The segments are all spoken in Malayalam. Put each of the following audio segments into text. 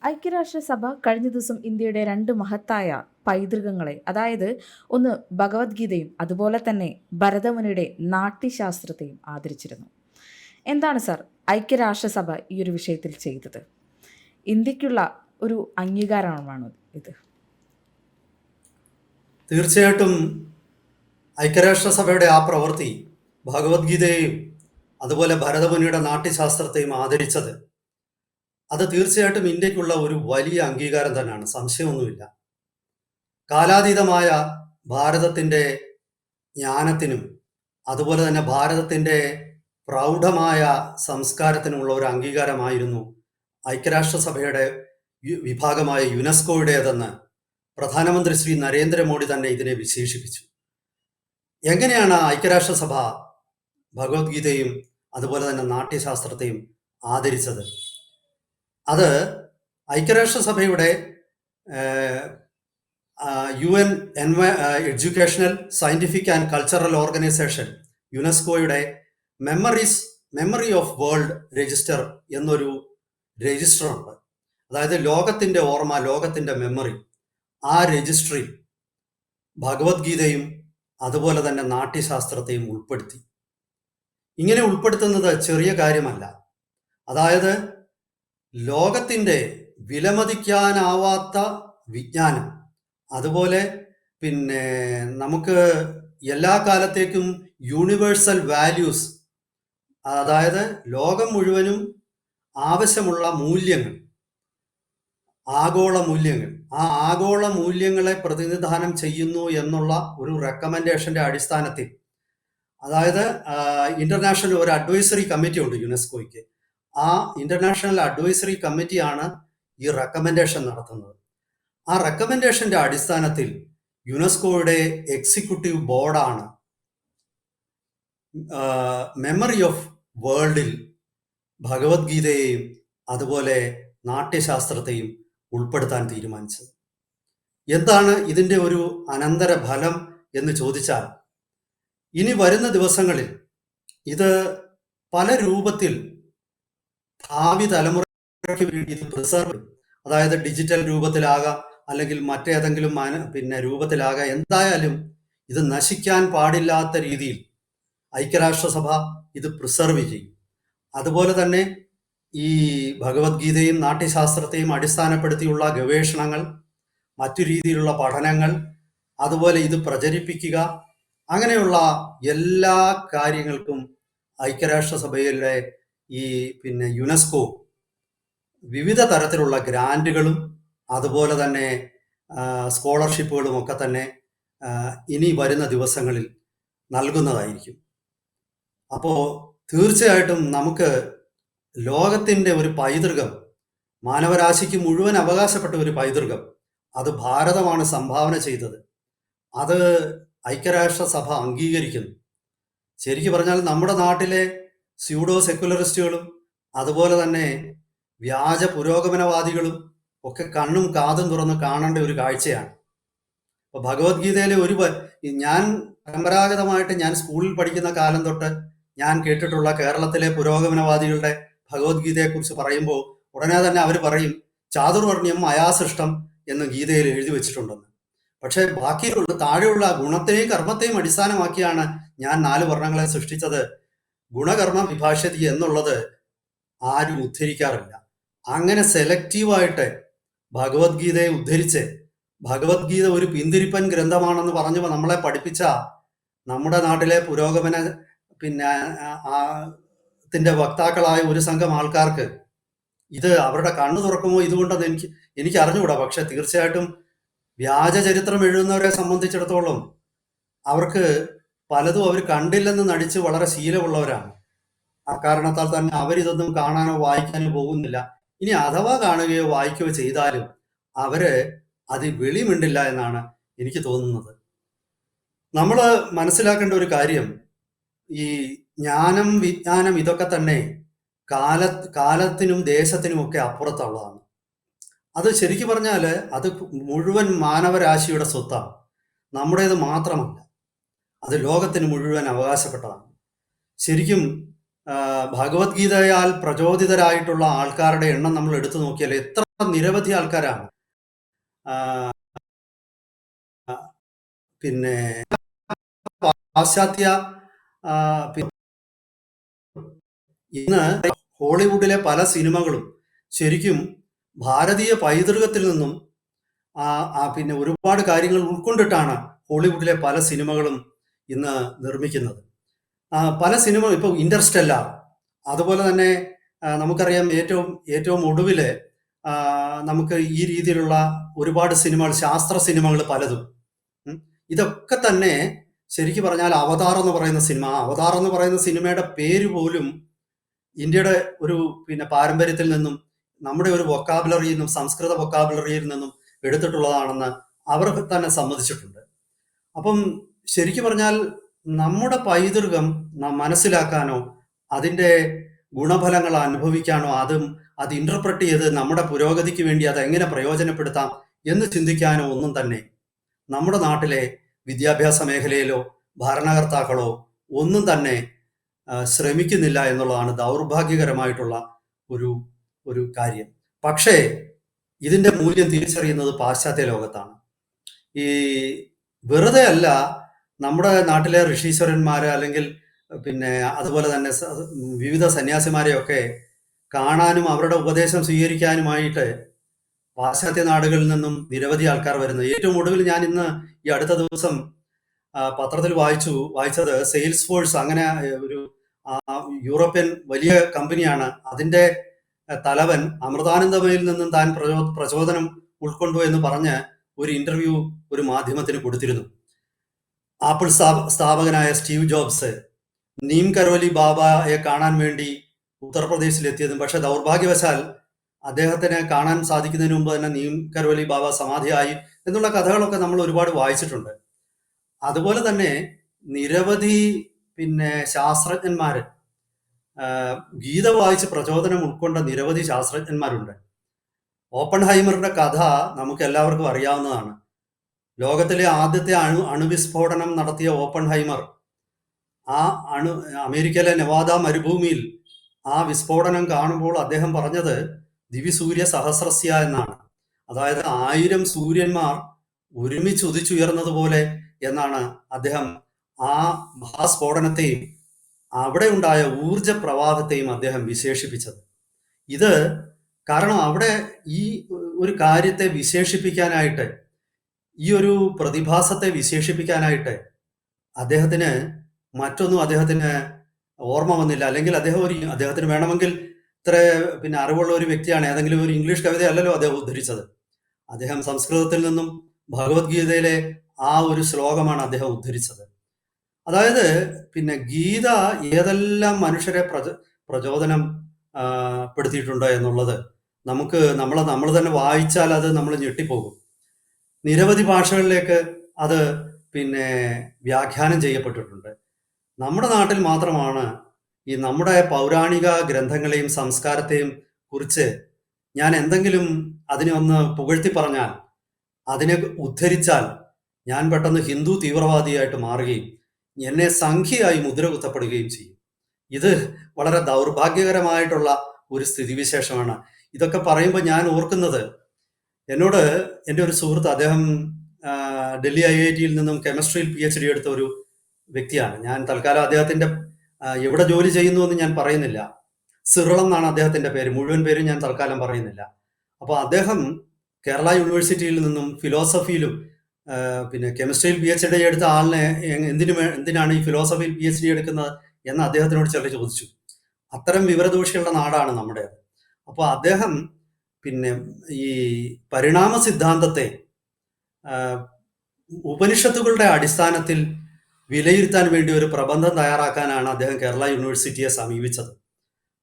ഐക്യരാഷ്ട്രസഭ കഴിഞ്ഞ ദിവസം ഇന്ത്യയുടെ രണ്ട് മഹത്തായ പൈതൃകങ്ങളെ, അതായത് ഒന്ന് ഭഗവത്ഗീതയും അതുപോലെ തന്നെ ഭരതമുനിയുടെ നാട്യശാസ്ത്രത്തെയും ആദരിച്ചിരുന്നു. എന്താണ് സാർ ഐക്യരാഷ്ട്രസഭ ഈ ഒരു വിഷയത്തിൽ ചെയ്തത്? ഇന്ത്യക്കുള്ള ഒരു അംഗീകാരമാണ് ഇത്. തീർച്ചയായിട്ടും ഐക്യരാഷ്ട്രസഭയുടെ ആ പ്രവൃത്തി ഭഗവത്ഗീതയെയും അതുപോലെ ഭരതമുനിയുടെ നാട്യശാസ്ത്രത്തെയും ആദരിച്ചത് അത് തീർച്ചയായിട്ടും ഇന്ത്യക്കുള്ള ഒരു വലിയ അംഗീകാരം തന്നെയാണ്, സംശയമൊന്നുമില്ല. കാലാതീതമായ ഭാരതത്തിൻ്റെ ജ്ഞാനത്തിനും അതുപോലെ തന്നെ ഭാരതത്തിൻ്റെ പ്രൗഢമായ സംസ്കാരത്തിനുമുള്ള ഒരു അംഗീകാരമായിരുന്നു ഐക്യരാഷ്ട്രസഭയുടെ വിഭാഗമായ യുനെസ്കോയുടേതെന്ന് പ്രധാനമന്ത്രി ശ്രീ നരേന്ദ്രമോദി തന്നെ ഇതിനെ വിശേഷിപ്പിച്ചു. എങ്ങനെയാണ് ഐക്യരാഷ്ട്രസഭ ഭഗവത്ഗീതയും അതുപോലെ തന്നെ നാട്യശാസ്ത്രത്തെയും ആദരിച്ചത്? അത് ഐക്യരാഷ്ട്രസഭയുടെ UN educational scientific and cultural organisation യുനെസ്കോയുടെ മെമ്മറി ഓഫ് വേൾഡ് രജിസ്റ്റർ എന്നൊരു രജിസ്റ്റർ ഉണ്ട്. അതായത് ലോകത്തിൻ്റെ ഓർമ്മ, ലോകത്തിൻ്റെ മെമ്മറി. ആ രജിസ്ട്രിയിൽ ഭഗവത്ഗീതയും അതുപോലെ തന്നെ നാട്യശാസ്ത്രത്തെയും ഉൾപ്പെടുത്തി. ഇങ്ങനെ ഉൾപ്പെടുത്തുന്നത് ചെറിയ കാര്യമല്ല. അതായത് ലോകത്തിൻ്റെ വിലമതിക്കാനാവാത്ത വിജ്ഞാനം, അതുപോലെ പിന്നെ നമുക്ക് എല്ലാ കാലത്തേക്കും യൂണിവേഴ്സൽ വാല്യൂസ്, അതായത് ലോകം മുഴുവനും ആവശ്യമുള്ള മൂല്യങ്ങൾ, ആഗോള മൂല്യങ്ങൾ, ആ ആഗോള മൂല്യങ്ങളെ പ്രതിനിധാനം ചെയ്യുന്നു എന്നുള്ള ഒരു റെക്കമെൻഡേഷന്റെ അടിസ്ഥാനത്തിൽ, അതായത് ഇന്റർനാഷണൽ ഒരു അഡ്വൈസറി കമ്മിറ്റി ഉണ്ട് യുനെസ്കോയ്ക്ക്. ആ ഇന്റർനാഷണൽ അഡ്വൈസറി കമ്മിറ്റിയാണ് ഈ റെക്കമെൻഡേഷൻ നടത്തുന്നത്. ആ റെക്കമെൻഡേഷന്റെ അടിസ്ഥാനത്തിൽ യുനെസ്കോയുടെ എക്സിക്യൂട്ടീവ് ബോർഡാണ് മെമ്മറി ഓഫ് വേൾഡിൽ ഭഗവത്ഗീതയെയും അതുപോലെ നാട്യശാസ്ത്രത്തെയും ഉൾപ്പെടുത്താൻ തീരുമാനിച്ചത്. എന്താണ് ഇതിൻ്റെ ഒരു അനന്തര ഫലം എന്ന് ചോദിച്ചാൽ, ഇനി വരുന്ന ദിവസങ്ങളിൽ ഇത് പല രൂപത്തിൽ ഭാവി തലമുറയ്ക്ക് വേണ്ടി ഇത് പ്രിസർവ്, അതായത് ഡിജിറ്റൽ രൂപത്തിലാകാം, അല്ലെങ്കിൽ മറ്റേതെങ്കിലും രൂപത്തിലാകാം, എന്തായാലും ഇത് നശിക്കാൻ പാടില്ലാത്ത രീതിയിൽ ഐക്യരാഷ്ട്രസഭ ഇത് പ്രിസർവ് ചെയ്യും. അതുപോലെ തന്നെ ഈ ഭഗവത്ഗീതയും നാട്യശാസ്ത്രത്തെയും അടിസ്ഥാനപ്പെടുത്തിയുള്ള ഗവേഷണങ്ങൾ, മറ്റു രീതിയിലുള്ള പഠനങ്ങൾ, അതുപോലെ ഇത് പ്രചരിപ്പിക്കുക, അങ്ങനെയുള്ള എല്ലാ കാര്യങ്ങൾക്കും ഐക്യരാഷ്ട്രസഭയിലെ ഈ യുനെസ്കോ വിവിധ തരത്തിലുള്ള ഗ്രാൻറ്റുകളും അതുപോലെ തന്നെ സ്കോളർഷിപ്പുകളും ഒക്കെ തന്നെ ഇനി വരുന്ന ദിവസങ്ങളിൽ നൽകുന്നതായിരിക്കും. അപ്പോൾ തീർച്ചയായിട്ടും നമുക്ക് ലോകത്തിൻ്റെ ഒരു പൈതൃകം, മാനവരാശിക്ക് മുഴുവൻ അവകാശപ്പെട്ട ഒരു പൈതൃകം, അത് ഭാരതമാണ് സംഭാവന ചെയ്തത്. അത് ഐക്യരാഷ്ട്രസഭ അംഗീകരിക്കുന്നു. ശരിക്കു പറഞ്ഞാൽ നമ്മുടെ നാട്ടിലെ സ്യൂഡോ സെക്കുലറിസ്റ്റുകളും അതുപോലെ തന്നെ വ്യാജ പുരോഗമനവാദികളും ഒക്കെ കണ്ണും കാതും തുറന്ന് കാണേണ്ട ഒരു കാഴ്ചയാണ്. അപ്പൊ ഭഗവത്ഗീതയിലെ ഞാൻ പരമ്പരാഗതമായിട്ട് ഞാൻ സ്കൂളിൽ പഠിക്കുന്ന കാലം തൊട്ട് ഞാൻ കേട്ടിട്ടുള്ള കേരളത്തിലെ പുരോഗമനവാദികളുടെ ഭഗവത്ഗീതയെക്കുറിച്ച് പറയുമ്പോൾ ഉടനെ തന്നെ അവർ പറയും ചാതുർവർണ്ണ്യം അയാസൃഷ്ടം എന്ന് ഗീതയിൽ എഴുതി വെച്ചിട്ടുണ്ടെന്ന്. പക്ഷെ ബാക്കിയുള്ള താഴെയുള്ള ഗുണത്തെയും കർമ്മത്തെയും അടിസ്ഥാനമാക്കിയാണ് ഞാൻ 4 വർണ്ണങ്ങളെ സൃഷ്ടിച്ചത്. ഗുണകർമ്മ വിഭാഷ്യതി എന്നുള്ളത് ആരും ഉദ്ധരിക്കാറില്ല. അങ്ങനെ സെലക്റ്റീവായിട്ട് ഭഗവത്ഗീതയെ ഉദ്ധരിച്ച് ഭഗവത്ഗീത ഒരു പിന്തിരിപ്പൻ ഗ്രന്ഥമാണെന്ന് പറഞ്ഞു നമ്മളെ പഠിപ്പിച്ച നമ്മുടെ നാട്ടിലെ പുരോഗമന ത്തിന്റെ വക്താക്കളായ ഒരു സംഘം ആൾക്കാർക്ക് ഇത് അവരുടെ കണ്ണു തുറക്കുമോ ഇതുകൊണ്ടെന്ന് എനിക്ക് അറിഞ്ഞുകൂടാ. പക്ഷെ തീർച്ചയായിട്ടും വ്യാജ ചരിത്രം എഴുതുന്നവരെ സംബന്ധിച്ചിടത്തോളം അവർക്ക് പലതും അവർ കണ്ടില്ലെന്ന് നടിച്ച് വളരെ ശീലമുള്ളവരാണ്. ആ കാരണത്താൽ തന്നെ അവരിതൊന്നും കാണാനോ വായിക്കാനോ പോകുന്നില്ല. ഇനി അഥവാ കാണുകയോ വായിക്കുകയോ ചെയ്താലും അവര് അത് വെളിമിണ്ടില്ല എന്നാണ് എനിക്ക് തോന്നുന്നത്. നമ്മൾ മനസ്സിലാക്കേണ്ട ഒരു കാര്യം, ഈ ജ്ഞാനം, വിജ്ഞാനം ഇതൊക്കെ തന്നെ കാലത്തിനും ദേശത്തിനും ഒക്കെ അപ്പുറത്തുള്ളതാണ്. അത് ശരിക്കും പറഞ്ഞാൽ അത് മുഴുവൻ മാനവരാശിയുടെ സ്വത്താണ്, നമ്മുടേത് മാത്രമല്ല. അത് ലോകത്തിന് മുഴുവൻ അവകാശപ്പെട്ടതാണ്. ശരിക്കും ഭഗവത്ഗീതയാൽ പ്രചോദിതരായിട്ടുള്ള ആൾക്കാരുടെ എണ്ണം നമ്മൾ എടുത്തു നോക്കിയാൽ എത്ര നിരവധി ആൾക്കാരാണ് ആ, പിന്നെ പാശ്ചാത്യ ആ, പി- ഇന്ന് ഹോളിവുഡിലെ പല സിനിമകളും ശരിക്കും ഭാരതീയ പൈതൃകത്തിൽ നിന്നും പിന്നെ ഒരുപാട് കാര്യങ്ങൾ ഉൾക്കൊണ്ടിട്ടാണ് ഹോളിവുഡിലെ പല സിനിമകളും ഇന്ന് നിർമ്മിക്കുന്നത്. പല സിനിമ ഇപ്പോൾ ഇന്റർസ്റ്റെല്ലാർ, അതുപോലെ തന്നെ നമുക്കറിയാം ഏറ്റവും ഏറ്റവും ഒടുവില് നമുക്ക് ഈ രീതിയിലുള്ള ഒരുപാട് സിനിമകൾ, ശാസ്ത്ര സിനിമകൾ പലതും. ഉം. ഇതൊക്കെ തന്നെ ശരിക്കും പറഞ്ഞാൽ അവതാർ എന്ന് പറയുന്ന സിനിമ, അവതാർ എന്ന് പറയുന്ന സിനിമയുടെ പേര് പോലും ഇന്ത്യയുടെ ഒരു പിന്നെ പാരമ്പര്യത്തിൽ നിന്നും നമ്മുടെ ഒരു വൊക്കാബുലറിയിൽ നിന്നും, സംസ്കൃത വൊക്കാബുലറിയിൽ നിന്നും എടുത്തിട്ടുള്ളതാണെന്ന് അവർ തന്നെ സമ്മതിച്ചിട്ടുണ്ട്. അപ്പം ശരിക്കും പറഞ്ഞാൽ നമ്മുടെ പൈതൃകം മനസ്സിലാക്കാനോ അതിൻ്റെ ഗുണഫലങ്ങൾ അനുഭവിക്കാനോ അത് ഇന്റർപ്രറ്റ് ചെയ്ത് നമ്മുടെ പുരോഗതിക്ക് വേണ്ടി അത് എങ്ങനെ പ്രയോജനപ്പെടുത്താം എന്ന് ചിന്തിക്കാനോ ഒന്നും തന്നെ നമ്മുടെ നാട്ടിലെ വിദ്യാഭ്യാസ മേഖലയിലോ ഭരണകർത്താക്കളോ ഒന്നും തന്നെ ശ്രമിക്കുന്നില്ല എന്നുള്ളതാണ് ദൗർഭാഗ്യകരമായിട്ടുള്ള ഒരു ഒരു കാര്യം. പക്ഷേ ഇതിന്റെ മൂല്യം തിരിച്ചറിയുന്നത് പാശ്ചാത്യ ലോകത്താണ്. ഈ വെറുതെ അല്ല നമ്മുടെ നാട്ടിലെ ഋഷീശ്വരന്മാരെ അല്ലെങ്കിൽ പിന്നെ അതുപോലെ തന്നെ വിവിധ സന്യാസിമാരെയൊക്കെ കാണാനും അവരുടെ ഉപദേശം സ്വീകരിക്കാനുമായിട്ട് പാശ്ചാത്യ നാടുകളിൽ നിന്നും നിരവധി ആൾക്കാർ വരുന്നത്. ഏറ്റവും ഒടുവിൽ ഞാൻ ഇന്ന് ഈ അടുത്ത ദിവസം പത്രത്തിൽ വായിച്ചത് സെയിൽസ് ഫോഴ്സ്, അങ്ങനെ ഒരു യൂറോപ്യൻ വലിയ കമ്പനിയാണ്. അതിന്റെ തലവൻ അമൃതാനന്ദമയിൽ നിന്നും താൻ പ്രചോദനം ഉൾക്കൊണ്ടു എന്ന് പറഞ്ഞ് ഒരു ഇന്റർവ്യൂ ഒരു മാധ്യമത്തിന് കൊടുത്തിരുന്നു. ആപ്പിൾ സ്ഥാപകനായ സ്റ്റീവ് ജോബ്സ് നീം കരോലി ബാബയെ കാണാൻ വേണ്ടി ഉത്തർപ്രദേശിൽ എത്തിയതും, പക്ഷെ ദൗർഭാഗ്യവശാൽ അദ്ദേഹത്തിന് കാണാൻ സാധിക്കുന്നതിന് മുമ്പ് തന്നെ നീം കരോലി ബാബ സമാധിയായി എന്നുള്ള കഥകളൊക്കെ നമ്മൾ ഒരുപാട് വായിച്ചിട്ടുണ്ട്. അതുപോലെ തന്നെ നിരവധി പിന്നെ ശാസ്ത്രജ്ഞന്മാര്, ഗീത വായിച്ച് പ്രചോദനം ഉൾക്കൊണ്ട നിരവധി ശാസ്ത്രജ്ഞന്മാരുണ്ട്. ഓപ്പൺഹൈമറിന്റെ കഥ നമുക്ക് എല്ലാവർക്കും അറിയാവുന്നതാണ്. ലോകത്തിലെ ആദ്യത്തെ അണുവിസ്ഫോടനം നടത്തിയ ഓപ്പൺഹൈമർ ആ അമേരിക്കയിലെ നെവാദ മരുഭൂമിയിൽ ആ വിസ്ഫോടനം കാണുമ്പോൾ അദ്ദേഹം പറഞ്ഞത് ദിവിസൂര്യ സഹസ്രസ്യ എന്നാണ്. അതായത് 1000 സൂര്യന്മാർ ഒരുമിച്ച് ഉദിച്ചുയർന്നതുപോലെ എന്നാണ് അദ്ദേഹം ആ മഹാസ്ഫോടനത്തെയും അവിടെ ഉണ്ടായ ഊർജ പ്രവാഹത്തെയും അദ്ദേഹം വിശേഷിപ്പിച്ചത്. ഇത് കാരണം അവിടെ ഈ ഒരു കാര്യത്തെ വിശേഷിപ്പിക്കാനായിട്ട്, ഈ ഒരു പ്രതിഭാസത്തെ വിശേഷിപ്പിക്കാനായിട്ട് അദ്ദേഹത്തിന് മറ്റൊന്നും അദ്ദേഹത്തിന് ഓർമ്മ വന്നില്ല. അല്ലെങ്കിൽ അദ്ദേഹത്തിന് വേണമെങ്കിൽ ഇത്ര പിന്നെ അറിവുള്ള ഒരു വ്യക്തിയാണ്, ഏതെങ്കിലും ഒരു ഇംഗ്ലീഷ് കവിതയല്ലല്ലോ അദ്ദേഹം ഉദ്ധരിച്ചത്. അദ്ദേഹം സംസ്കൃതത്തിൽ നിന്നും ഭഗവത്ഗീതയിലെ ആ ഒരു ശ്ലോകമാണ് അദ്ദേഹം ഉദ്ധരിച്ചത്. അതായത് പിന്നെ ഗീത ഏതെല്ലാം മനുഷ്യരെ പ്രചോദനം പെടുത്തിയിട്ടുണ്ട് എന്നുള്ളത് നമ്മൾ തന്നെ വായിച്ചാൽ അത് നമ്മൾ ഞെട്ടിപ്പോകും. നിരവധി ഭാഷകളിലേക്ക് അത് പിന്നെ വ്യാഖ്യാനം ചെയ്യപ്പെട്ടിട്ടുണ്ട്. നമ്മുടെ നാട്ടിൽ മാത്രമാണ് ഈ നമ്മുടെ പൗരാണിക ഗ്രന്ഥങ്ങളെയും സംസ്കാരത്തെയും കുറിച്ച് ഞാൻ എന്തെങ്കിലും അതിനെ ഒന്ന് പുകഴ്ത്തി പറഞ്ഞാൽ, അതിനെ ഉദ്ധരിച്ചാൽ ഞാൻ പെട്ടെന്ന് ഹിന്ദു തീവ്രവാദിയായിട്ട് മാറുകയും എന്നെ സംഖ്യയായി മുദ്ര കുത്തപ്പെടുകയും ചെയ്യും. ഇത് വളരെ ദൗർഭാഗ്യകരമായിട്ടുള്ള ഒരു സ്ഥിതിവിശേഷമാണ്. ഇതൊക്കെ പറയുമ്പോൾ ഞാൻ ഓർക്കുന്നത്, എന്നോട് എൻ്റെ ഒരു സുഹൃത്ത്, അദ്ദേഹം ഡൽഹി IIT-യിൽ നിന്നും കെമിസ്ട്രിയിൽ PhD എടുത്ത ഒരു വ്യക്തിയാണ്. ഞാൻ തൽക്കാലം അദ്ദേഹത്തിന്റെ എവിടെ ജോലി ചെയ്യുന്നു എന്ന് ഞാൻ പറയുന്നില്ല. സിറിൾ എന്നാണ് അദ്ദേഹത്തിന്റെ പേര്, മുഴുവൻ പേരും ഞാൻ തൽക്കാലം പറയുന്നില്ല. അപ്പോൾ അദ്ദേഹം കേരള യൂണിവേഴ്സിറ്റിയിൽ നിന്നും ഫിലോസഫിയിലും പിന്നെ കെമിസ്ട്രിയിൽ PhD എടുത്ത ആളിനെ എന്തിനാണ് ഈ ഫിലോസഫിയിൽ PhD എടുക്കുന്നത് എന്ന് അദ്ദേഹത്തിനോട് ചിലർ ചോദിച്ചു. അത്തരം വിവരദോഷികളുടെ നാടാണ് നമ്മുടെ. അപ്പോൾ അദ്ദേഹം പിന്നെ ഈ പരിണാമ സിദ്ധാന്തത്തെ ഉപനിഷത്തുകളുടെ അടിസ്ഥാനത്തിൽ വിലയിരുത്താൻ വേണ്ടി ഒരു പ്രബന്ധം തയ്യാറാക്കാനാണ് അദ്ദേഹം കേരള യൂണിവേഴ്സിറ്റിയെ സമീപിച്ചത്.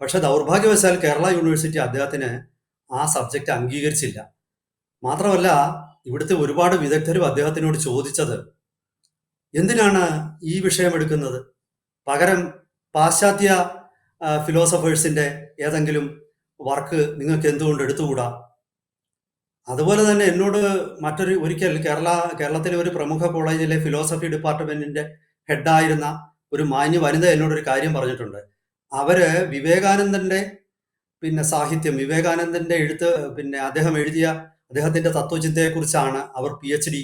പക്ഷെ ദൗർഭാഗ്യവശാൽ കേരള യൂണിവേഴ്സിറ്റി അദ്ദേഹത്തിന് ആ സബ്ജക്റ്റ് അംഗീകരിച്ചില്ല. മാത്രമല്ല, ഇവിടുത്തെ ഒരുപാട് വിദഗ്ധരും അദ്ദേഹത്തിനോട് ചോദിച്ചത്, എന്തിനാണ് ഈ വിഷയം എടുക്കുന്നത്, പകരം പാശ്ചാത്യ ഫിലോസഫേഴ്സിന്റെ ഏതെങ്കിലും വർക്ക് നിങ്ങൾക്ക് എന്തുകൊണ്ട് എടുത്തുകൂടാ? അതുപോലെ തന്നെ എന്നോട് ഒരിക്കൽ കേരളത്തിലെ ഒരു പ്രമുഖ കോളേജിലെ ഫിലോസഫി ഡിപ്പാർട്ട്മെന്റിന്റെ ഹെഡായിരുന്ന ഒരു മാന്യ വനിത എന്നോടൊരു കാര്യം പറഞ്ഞിട്ടുണ്ട്. അവര് വിവേകാനന്ദന്റെ പിന്നെ സാഹിത്യം, വിവേകാനന്ദന്റെ എഴുത്ത്, പിന്നെ അദ്ദേഹത്തിന്റെ തത്വചിന്തയെക്കുറിച്ചാണ് അവർ PhD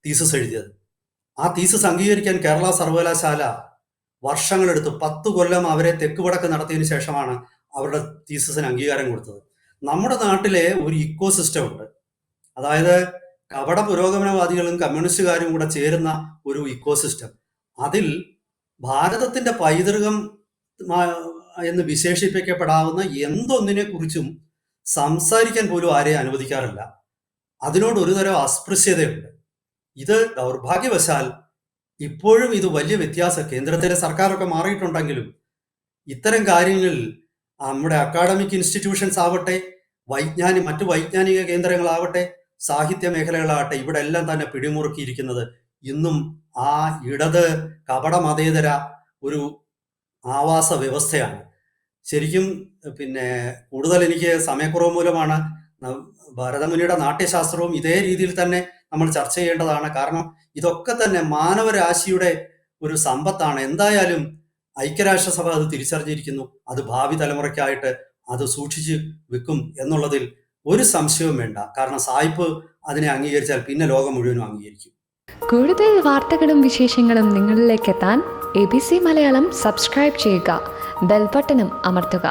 തീസിസ് എഴുതിയത്. ആ തീസിസ് അംഗീകരിക്കാൻ കേരള സർവകലാശാല വർഷങ്ങളെടുത്തു. 10 കൊല്ലം അവരെ തെക്ക് വടക്ക് നടത്തിയതിനു ശേഷമാണ് അവരുടെ തീസിസിന് അംഗീകാരം കൊടുത്തത്. നമ്മുടെ നാട്ടിലെ ഒരു ഇക്കോ സിസ്റ്റം ഉണ്ട്. അതായത് കപട പുരോഗമനവാദികളും കമ്മ്യൂണിസ്റ്റുകാരും കൂടെ ചേരുന്ന ഒരു ഇക്കോ സിസ്റ്റം. അതിൽ ഭാരതത്തിന്റെ പൈതൃകം എന്ന് വിശേഷിപ്പിക്കപ്പെടാവുന്ന എന്തൊന്നിനെ കുറിച്ചും സംസാരിക്കാൻ പോലും ആരെയും അനുവദിക്കാറില്ല. അതിനോട് ഒരുതരം അസ്പൃശ്യതയുണ്ട്. ഇത് ദൗർഭാഗ്യവശാൽ ഇപ്പോഴും ഇത് വലിയ വ്യത്യാസം. കേന്ദ്രത്തിലെ സർക്കാരൊക്കെ മാറിയിട്ടുണ്ടെങ്കിലും ഇത്തരം കാര്യങ്ങളിൽ നമ്മുടെ അക്കാഡമിക് ഇൻസ്റ്റിറ്റ്യൂഷൻസ് ആവട്ടെ, മറ്റു വൈജ്ഞാനിക കേന്ദ്രങ്ങളാവട്ടെ, സാഹിത്യ മേഖലകളാവട്ടെ, ഇവിടെ എല്ലാം തന്നെ പിടിമുറുക്കിയിരിക്കുന്നത് ഇന്നും ആ ഇടത് കപട മതേതര ഒരു ആവാസ വ്യവസ്ഥയാണ്. ശരിക്കും പിന്നെ കൂടുതൽ എനിക്ക് സമയക്കുറവ് മൂലമാണ്. ഭരതമുനിയുടെ നാട്യശാസ്ത്രവും ഇതേ രീതിയിൽ തന്നെ നമ്മൾ ചർച്ച ചെയ്യേണ്ടതാണ്. കാരണം ഇതൊക്കെ തന്നെ മാനവരാശിയുടെ ഒരു സമ്പത്താണ്. എന്തായാലും ഐക്യരാഷ്ട്രസഭ അത് തിരിച്ചറിഞ്ഞിരിക്കുന്നു. അത് ഭാവി തലമുറയ്ക്കായിട്ട് അത് സൂക്ഷിച്ച് വെക്കും എന്നുള്ളതിൽ ഒരു സംശയവും വേണ്ട. കാരണം സായിപ്പ് അതിനെ അംഗീകരിച്ചാൽ പിന്നെ ലോകം മുഴുവനും അംഗീകരിക്കും. കൂടുതൽ വാർത്തകളും വിശേഷങ്ങളും നിങ്ങളിലേക്ക് എത്താൻ ABC മലയാളം സബ്സ്ക്രൈബ് ചെയ്യുക, ബെൽബട്ടനും അമർത്തുക.